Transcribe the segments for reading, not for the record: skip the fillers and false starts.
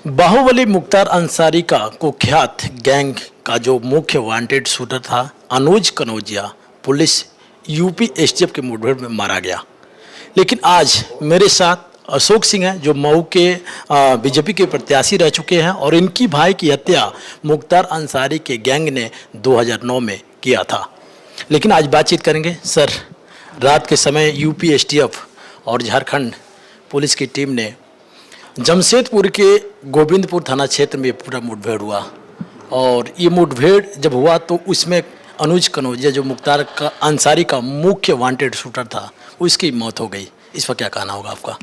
बाहुबली मुख्तार अंसारी का कुख्यात गैंग का जो मुख्य वांटेड शूटर था अनुज कनौजिया पुलिस यूपी एसटीएफ के मुठभेड़ में मारा गया। लेकिन आज मेरे साथ अशोक सिंह हैं जो मऊ के बीजेपी के प्रत्याशी रह चुके हैं और इनकी भाई की हत्या मुख्तार अंसारी के गैंग ने 2009 में किया था। लेकिन आज बातचीत करेंगे। सर, रात के समय यूपी एसटीएफ और झारखंड पुलिस की टीम ने जमशेदपुर के गोविंदपुर थाना क्षेत्र में पूरा मुठभेड़ हुआ और ये मुठभेड़ जब हुआ तो उसमें अनुज कनौजिया जो मुख्तार का अंसारी का मुख्य वांटेड शूटर था उसकी मौत हो गई। इस पर क्या कहना होगा आपका?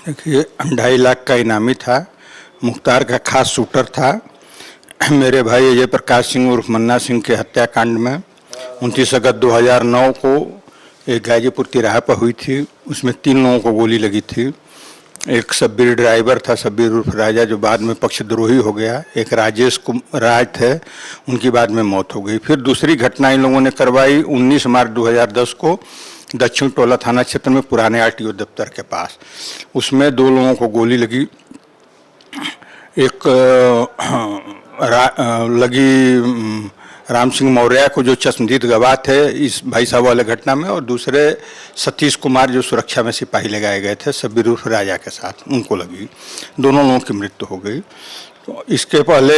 देखिए, 2.5 लाख का इनामी था, मुख्तार का खास शूटर था। मेरे भाई अजय प्रकाश सिंह उर्फ मन्ना सिंह के हत्याकांड में 29 अगस्त 2009 को एक गाजीपुर तिराहा पर हुई थी। उसमें 3 लोगों को गोली लगी थी। एक शब्बीर ड्राइवर था, शब्बीर उर्फ राजा, जो बाद में पक्षद्रोही हो गया। एक राजेश राज थे, उनकी बाद में मौत हो गई। फिर दूसरी घटना इन लोगों ने करवाई 19 मार्च 2010 को दक्षिण टोला थाना क्षेत्र में पुराने आरटीओ दफ्तर के पास। उसमें 2 लोगों को गोली लगी। एक लगी राम सिंह मौर्य को जो चश्मदीद गवाह थे इस भाई साहब वाले घटना में, और दूसरे सतीश कुमार जो सुरक्षा में सिपाही लगाए गए थे शब्बीर उर्फ राजा के साथ, उनको लगी। दोनों लोगों की मृत्यु हो गई। तो इसके पहले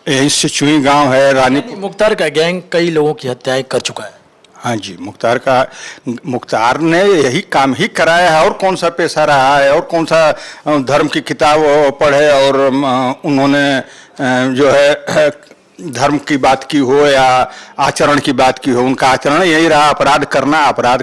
यहीं से चुई गांव है रानीपुर। मुख्तार का गैंग कई लोगों की हत्याएं कर चुका है। हाँ जी, मुख्तार ने यही काम ही कराया है। और कौन सा पेशा रहा है और कौन सा धर्म की किताब पढ़े और उन्होंने जो है धर्म की बात की हो या आचरण की बात की हो, उनका आचरण यही रहा, अपराध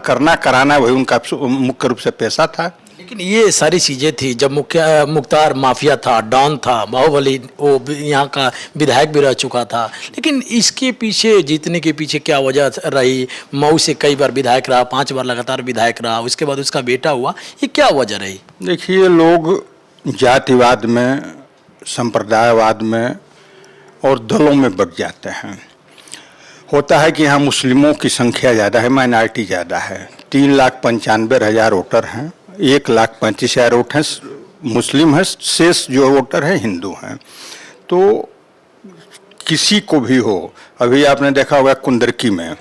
करना कराना, वही उनका मुख्य रूप से पेशा था। लेकिन ये सारी चीज़ें थी जब मुख्तार माफिया था, डॉन था, बाहुबली वो यहाँ का विधायक भी रह चुका था। लेकिन इसके पीछे जीतने के पीछे क्या वजह रही? मऊ से कई बार विधायक रहा, 5 बार लगातार विधायक रहा, उसके बाद उसका बेटा हुआ, ये क्या वजह रही? देखिए, लोग जातिवाद में, संप्रदायवाद में और दलों में बट जाते हैं। होता है कि यहाँ मुस्लिमों की संख्या ज़्यादा है, माइनॉरिटी ज़्यादा है। 3,95,000 वोटर हैं, 1,35,000 वोट हैं मुस्लिम हैं, शेष जो वोटर हैं हिंदू हैं। तो किसी को भी हो, अभी आपने देखा होगा कुंदरकी में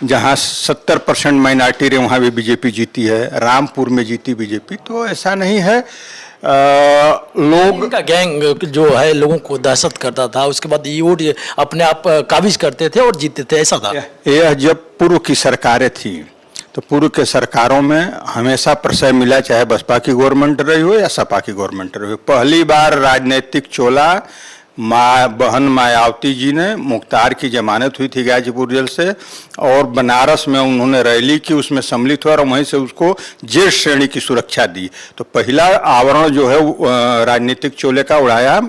जहाँ 70% माइनॉरिटी रहे वहाँ भी बीजेपी जीती है, रामपुर में जीती बीजेपी। तो ऐसा नहीं है। लोग का गैंग जो है लोगों को दहशत करता था, उसके बाद वोट अपने आप काबिज करते थे और जीतते थे, ऐसा था। यह जब पूर्व की सरकारें थी तो पूर्व के सरकारों में हमेशा प्रश्रय मिला, चाहे बसपा की गवर्नमेंट रही हो या सपा की गवर्नमेंट रही हो। पहली बार राजनीतिक चोला बहन मायावती जी ने, मुख्तार की जमानत हुई थी गाजीपुर जेल से और बनारस में उन्होंने रैली की, उसमें सम्मिलित हुआ और वहीं से उसको जेल श्रेणी की सुरक्षा दी। तो पहला आवरण जो है राजनीतिक चोले का उड़ाया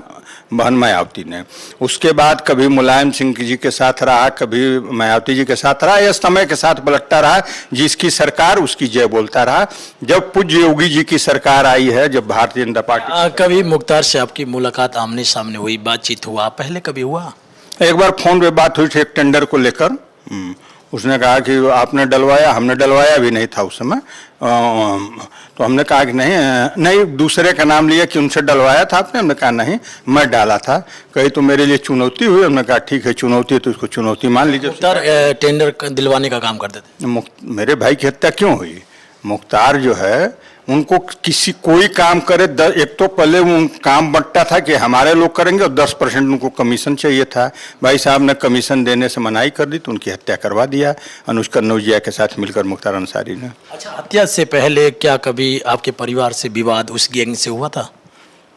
बहन मायावती ने। उसके बाद कभी मुलायम सिंह जी के साथ रहा, कभी मायावती जी के साथ रहा, या समय के साथ पलटता रहा। जिसकी सरकार उसकी जय बोलता रहा। जब पूज्य योगी जी की सरकार आई है, जब भारतीय जनता पार्टी, कभी मुख्तार से आपकी मुलाकात आमने सामने हुई, बातचीत हुआ? पहले कभी हुआ? एक बार फोन पे बात हुई थी एक टेंडर को लेकर। उसने कहा कि आपने डलवाया, हमने डलवाया भी नहीं था उस समय। तो हमने कहा कि नहीं, दूसरे का नाम लिया कि उनसे डलवाया था आपने। हमने कहा नहीं, मैं डाला था। कही तो मेरे लिए चुनौती हुई। हमने कहा ठीक है, चुनौती है तो इसको चुनौती मान लीजिए। मुख्तार टेंडर दिलवाने का काम करते थे। मेरे भाई की हत्या क्यों हुई? मुख्तार जो है उनको कोई काम करे, एक तो पहले वो काम बंटता था कि हमारे लोग करेंगे और 10% उनको कमीशन चाहिए था। भाई साहब ने कमीशन देने से मनाही कर दी तो उनकी हत्या करवा दिया अनुज कनौजिया के साथ मिलकर मुख्तार अंसारी ने। अच्छा, हत्या से पहले क्या कभी आपके परिवार से विवाद उस गैंग से हुआ था?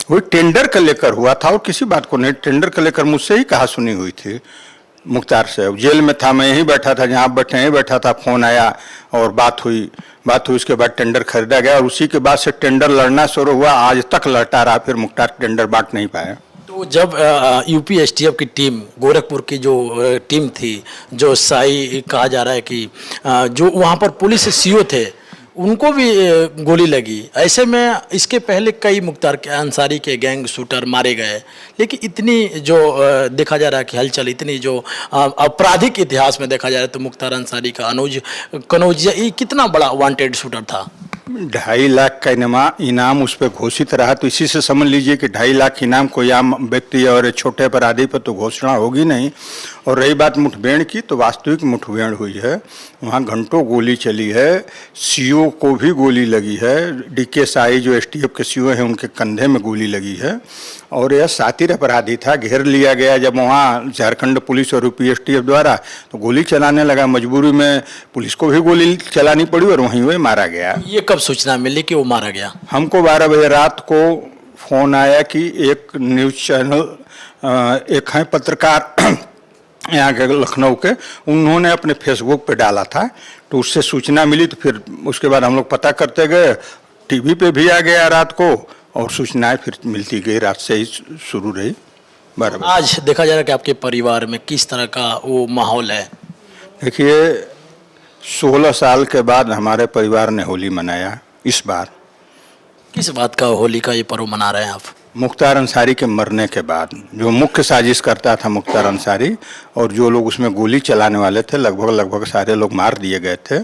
वो टेंडर का लेकर हुआ था और किसी बात को नहीं। टेंडर का लेकर मुझसे ही कहा सुनी हुई थी मुख्तार से। जेल में था, मैं यहीं बैठा था, जहाँ आप बैठे यहीं बैठा था। फोन आया और बात हुई। उसके बाद टेंडर खरीदा गया और उसी के बाद से टेंडर लड़ना शुरू हुआ। आज तक लड़ता रहा। फिर मुख्तार टेंडर बांट नहीं पाया। तो जब यूपी एसटीएफ की टीम, गोरखपुर की जो टीम थी, जो साई कहा जा रहा है कि जो वहाँ पर पुलिस सीओ थे, उनको भी गोली लगी। ऐसे में इसके पहले कई मुख्तार के अंसारी के गैंग शूटर मारे गए। लेकिन इतनी जो देखा जा रहा है कि हलचल, इतनी जो आपराधिक इतिहास में देखा जा रहा है तो मुख्तार अंसारी का अनुज कनौजिया ये कितना बड़ा वांटेड शूटर था? 2.5 लाख का इनाम उस पर घोषित रहा, तो इसी से समझ लीजिए कि 2.5 लाख इनाम कोई आम व्यक्ति और छोटे अपराधी पर तो घोषणा होगी नहीं। और रही बात मुठभेड़ की, तो वास्तविक मुठभेड़ हुई है, वहाँ घंटों गोली चली है, सीओ को भी गोली लगी है, डीके साई जो एसटीएफ के सीओ हैं उनके कंधे में गोली लगी है। और यह शातिर अपराधी था, घेर लिया गया जब वहाँ झारखंड पुलिस और यूपी एसटीएफ द्वारा, तो गोली चलाने लगा। मजबूरी में पुलिस को भी गोली चलानी पड़ी और वहीं वही मारा गया। ये कब सूचना मिली कि वो मारा गया? हमको 12 बजे रात को फोन आया कि एक न्यूज़ चैनल एक हैं पत्रकार यहाँ के लखनऊ के, उन्होंने अपने फेसबुक पे डाला था, तो उससे सूचना मिली। तो फिर उसके बाद हम लोग पता करते गए, टीवी पे भी आ गया रात को, और सूचनाएं फिर मिलती गई, रात से ही शुरू रही। बराबर आज देखा जा रहा है कि आपके परिवार में किस तरह का वो माहौल है? देखिए, 16 साल के बाद हमारे परिवार ने होली मनाया। इस बार किस बात का होली का ये पर्व मना रहे हैं आप? मुख्तार अंसारी के मरने के बाद जो मुख्य साजिश करता था मुख्तार अंसारी, और जो लोग उसमें गोली चलाने वाले थे, लगभग सारे लोग मार दिए गए थे।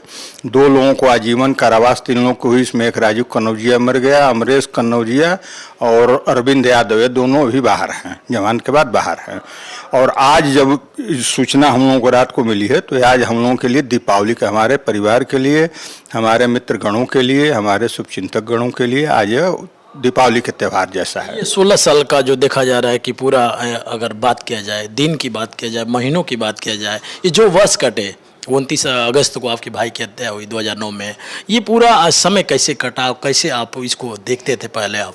2 लोगों को आजीवन कारावास, 3 लोगों को हुई। इसमें एक राजू कन्नौजिया मर गया, अमरेश कन्नौजिया और अरविंद यादव, ये दोनों भी बाहर हैं, जवान के बाद बाहर हैं। और आज जब सूचना हम लोगों को रात को मिली है, तो आज हम लोगों के लिए दीपावली का, हमारे परिवार के लिए, हमारे मित्र गणों के लिए, हमारे शुभचिंतक गणों के लिए आज दीपावली के त्यौहार जैसा है। ये 16 साल का जो देखा जा रहा है कि पूरा अगर बात किया जाए, दिन की बात किया जाए, महीनों की बात किया जाए, ये जो वर्ष कटे, 29 अगस्त को आपके भाई की हत्या हुई 2009 में, ये पूरा समय कैसे कटा, कैसे आप इसको देखते थे पहले आप?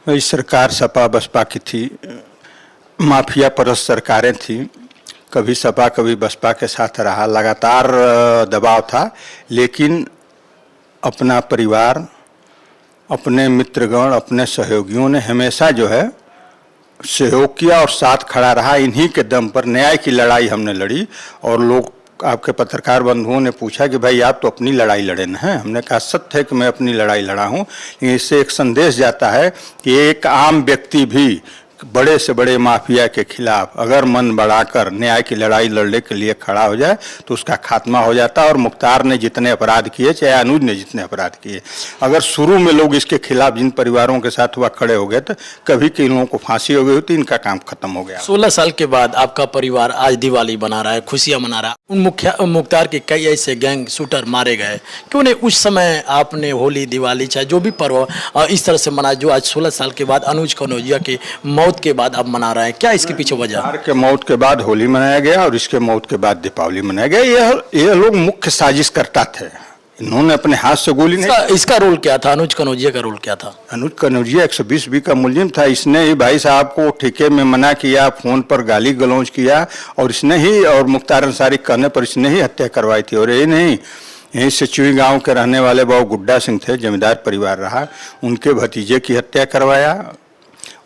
इस सरकार सपा बसपा की थी, माफिया परस्त सरकारें थी, कभी सपा कभी बसपा के साथ रहा, लगातार दबाव था। लेकिन अपना परिवार, अपने मित्रगण, अपने सहयोगियों ने हमेशा जो है सहयोग किया और साथ खड़ा रहा। इन्हीं के दम पर न्याय की लड़ाई हमने लड़ी। और लोग, आपके पत्रकार बंधुओं ने पूछा कि भाई आप तो अपनी लड़ाई लड़े न हैं। हमने कहा सत्य है कि मैं अपनी लड़ाई लड़ा हूँ, लेकिन इससे एक संदेश जाता है कि एक आम व्यक्ति भी बड़े से बड़े माफिया के खिलाफ अगर मन बढ़ाकर न्याय की लड़ाई लड़ने के लिए खड़ा हो जाए तो उसका खात्मा हो जाता है। और मुख्तार ने जितने अपराध किए, चाहे अनुज ने जितने अपराध किए, अगर शुरू में लोग इसके खिलाफ जिन परिवारों के साथ हुआ खड़े हो गए तो कभी के इन लोगों को फांसी हो गई होती, इनका काम खत्म हो गया। 16 साल के बाद आपका परिवार आज दिवाली मना रहा है, खुशियां मना रहा है। उन मुख्तार के कई ऐसे गैंग शूटर मारे गए, क्यों नहीं उस समय आपने होली, दिवाली, चाहे जो भी पर्व इस तरह से मनाया जो आज 16 साल के बाद अनुज कनौजिया की मौत के बाद आप मना रहे हैं? क्या इसके पीछे वजह? मुख्तार के मौत के बाद होली मनाया गया और इसके मौत के बाद दीपावली मनाया गया। ये लोग मुख्य साजिश करता थे, इन्होंने अपने हाथ से गोली नहीं। इसका रोल क्या था? अनुज कनौजिया का रोल क्या था? अनुज कनौजिया 120 का मुलजिम था। इसने ही भाई साहब को ठेके में मना किया, फोन पर गाली गलौज किया, और इसने ही, और मुख्तार अंसारी कहने पर इसने ही हत्या करवाई थी। और यही नहीं, यहीं से चुई गांव के रहने वाले बाबू गुड्डा सिंह थे, जमींदार परिवार रहा, उनके भतीजे की हत्या करवाया,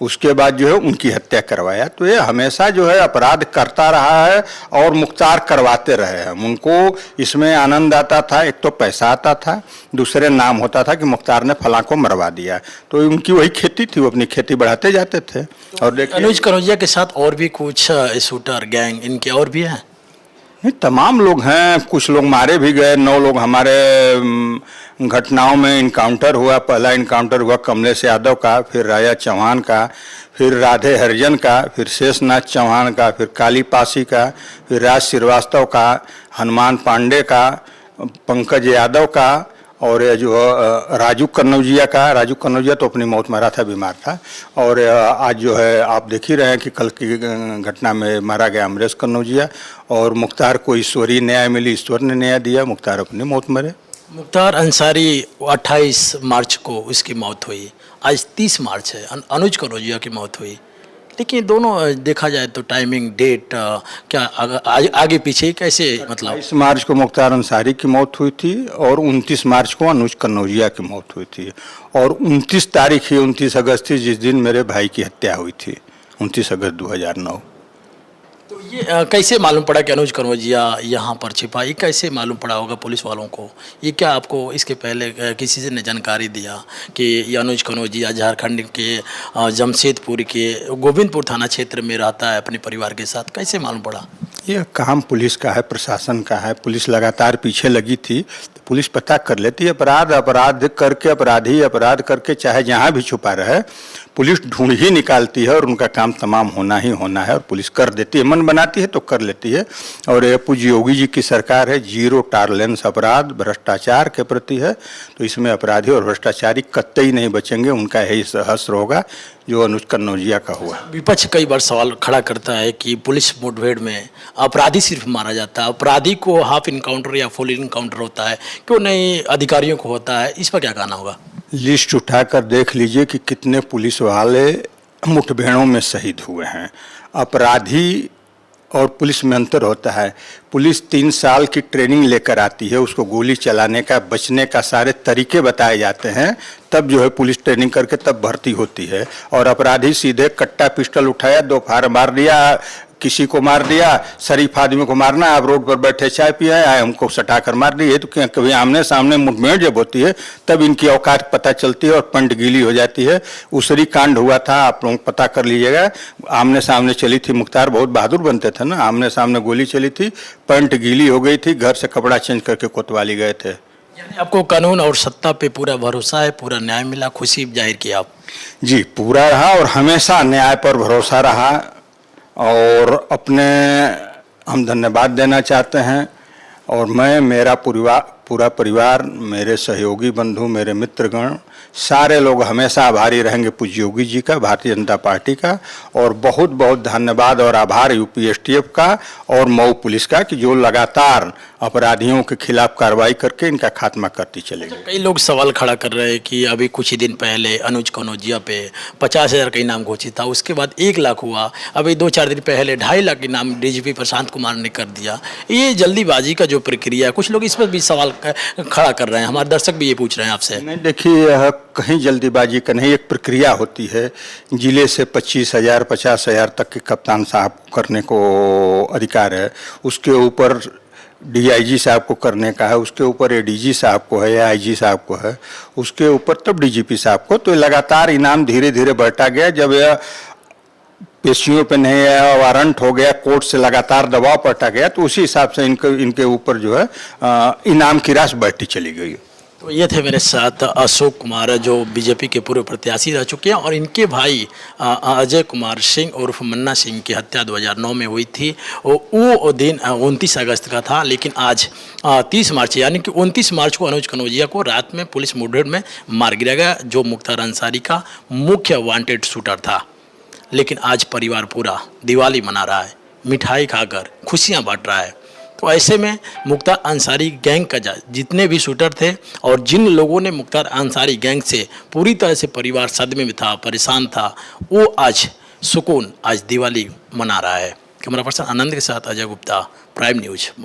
उसके बाद जो है उनकी हत्या करवाया। तो ये हमेशा जो है अपराध करता रहा है और मुख्तार करवाते रहे हैं। उनको इसमें आनंद आता था, एक तो पैसा आता था, दूसरे नाम होता था कि मुख्तार ने फलां को मरवा दिया। तो उनकी वही खेती थी, वो अपनी खेती बढ़ाते जाते थे। और देखिए, अनुज कनौजिया के साथ और भी कुछ शूटर गैंग इनके और भी हैं? नहीं, तमाम लोग हैं, कुछ लोग मारे भी गए। 9 लोग हमारे घटनाओं में इनकाउंटर हुआ। पहला इनकाउंटर हुआ कमलेश यादव का, फिर राजा चौहान का, फिर राधे हरिजन का, फिर शेषनाथ चौहान का, फिर काली पासी का, फिर राज श्रीवास्तव का, हनुमान पांडे का, पंकज यादव का, और ये जो राजू कन्नौजिया का। राजू कन्नौजिया तो अपनी मौत मरा था, बीमार था। और आज जो है आप देख ही रहे हैं कि कल की घटना में मारा गया अमरेश कन्नौजिया। और मुख्तार को ईश्वरीय न्याय मिली, ईश्वर ने न्याय दिया, मुख्तार अपनी मौत मरे। मुख्तार अंसारी 28 मार्च को उसकी मौत हुई, आज 30 मार्च है, अनुज कनौजिया की मौत हुई। लेकिन दोनों देखा जाए तो टाइमिंग, डेट क्या आगे पीछे कैसे, मतलब 22 मार्च को मुख्तार अंसारी की मौत हुई थी और 29 मार्च को अनुज कन्नौजिया की मौत हुई थी। और 29 तारीख ही 29 अगस्त थी जिस दिन मेरे भाई की हत्या हुई थी, 29 अगस्त 2009। तो ये कैसे मालूम पड़ा कि अनुज कनौजिया यहाँ पर छिपा? ये कैसे मालूम पड़ा होगा पुलिस वालों को? ये क्या आपको इसके पहले किसी से ने जानकारी दिया कि ये अनुज कनौजिया झारखंड के जमशेदपुर के गोविंदपुर थाना क्षेत्र में रहता है अपने परिवार के साथ? कैसे मालूम पड़ा? यह काम पुलिस का है, प्रशासन का है। पुलिस लगातार पीछे लगी थी, तो पुलिस पता कर लेती है। अपराध करके अपराधी अपराध करके चाहे जहाँ भी छुपा रहे, पुलिस ढूंढ ही निकालती है और उनका काम तमाम होना ही होना है, और पुलिस कर देती है। मन बनाती है तो कर लेती है। और ये पूज्य योगी जी की सरकार है, जीरो टॉलरेंस अपराध भ्रष्टाचार के प्रति है। तो इसमें अपराधी और भ्रष्टाचारी कतई नहीं बचेंगे। उनका यही हश्र होगा जो अनुज कन्नौजिया का हुआ। विपक्ष कई बार सवाल खड़ा करता है कि पुलिस मुठभेड़ में अपराधी सिर्फ मारा जाता है, अपराधी को हाफ इनकाउंटर या फुल इनकाउंटर होता है, क्यों नहीं अधिकारियों को होता है? इस पर क्या कहना होगा? लिस्ट उठाकर देख लीजिए कि कितने पुलिस वाले मुठभेड़ों में शहीद हुए हैं। अपराधी और पुलिस में अंतर होता है। पुलिस 3 साल की ट्रेनिंग लेकर आती है, उसको गोली चलाने का, बचने का सारे तरीके बताए जाते हैं, तब जो है पुलिस ट्रेनिंग करके तब भर्ती होती है। और अपराधी सीधे कट्टा पिस्टल उठाया, 2 फायर मार दिया, किसी को मार दिया। शरीफ आदमी को मारना, आप रोड पर बैठे चाय पिए आए, हमको सटा कर मार दिए। तो क्या कभी आमने सामने मुठभेड़ जब होती है तब इनकी औकात पता चलती है और पंड गीली हो जाती है। उसरी कांड हुआ था, आप लोग पता कर लीजिएगा। आमने सामने चली थी, मुख्तार बहुत बहादुर बनते थे ना, आमने सामने गोली चली थी, पंट गीली हो गई थी, घर से कपड़ा चेंज करके कोतवाली गए थे। यानी आपको कानून और सत्ता पे पूरा भरोसा है, पूरा न्याय मिला, खुशी जाहिर की आप? जी, पूरा रहा और हमेशा न्याय पर भरोसा रहा। और अपने हम धन्यवाद देना चाहते हैं। और मैं, मेरा पूरा परिवार, मेरे सहयोगी बंधु, मेरे मित्रगण, सारे लोग हमेशा आभारी रहेंगे पूज्य योगी जी का, भारतीय जनता पार्टी का। और बहुत बहुत धन्यवाद और आभार यूपी एसटीएफ का और मऊ पुलिस का कि जो लगातार अपराधियों के खिलाफ कार्रवाई करके इनका खात्मा करती चलेगी। कई लोग सवाल खड़ा कर रहे हैं कि अभी कुछ ही दिन पहले अनुज कन्नौजिया पे 50,000 का इनाम घोषित था, उसके बाद 1 लाख हुआ, अभी 2-4 दिन पहले 2.5 लाख इनाम डीजीपी प्रशांत कुमार ने कर दिया। ये जल्दीबाजी का जो प्रक्रिया है, कुछ लोग इस पर भी सवाल खड़ा कर रहे हैं, हमारे दर्शक भी ये पूछ रहे हैं आपसे। नहीं, देखिए, यह कहीं जल्दीबाजी का नहीं, एक प्रक्रिया होती है। जिले से 25,000 50,000 तक के कप्तान साहब को करने को अधिकार है, उसके ऊपर डीआईजी साहब को करने का है, उसके ऊपर एडीजी साहब को है या आईजी साहब को है, उसके ऊपर तब डीजीपी साहब को। तो लगातार इनाम धीरे धीरे बढ़ता गया। जब यह पेशियों पे नहीं आया, वारंट हो गया, कोर्ट से लगातार दबाव पड़ता गया, तो उसी हिसाब से इनके ऊपर जो है इनाम की राशि बढ़ती चली गई। तो ये थे मेरे साथ अशोक कुमार, जो बीजेपी के पूर्व प्रत्याशी रह चुके हैं, और इनके भाई अजय कुमार सिंह उर्फ मन्ना सिंह की हत्या 2009 में हुई थी। वो दिन 29 अगस्त का था, लेकिन आज 30 मार्च यानी कि 29 मार्च को अनुज कन्नौजिया को रात में पुलिस मुठभेड़ में मार गिराया गया, जो मुख्तार अंसारी का मुख्य वांटेड शूटर था। लेकिन आज परिवार पूरा दिवाली मना रहा है, मिठाई खाकर खुशियाँ बांट रहा है। तो ऐसे में मुख्तार अंसारी गैंग का जितने भी शूटर थे और जिन लोगों ने मुख्तार अंसारी गैंग से पूरी तरह से परिवार सदमे में था, परेशान था, वो आज सुकून, आज दिवाली मना रहा है। कैमरा पर्सन आनंद के साथ अजय गुप्ता, प्राइम न्यूज।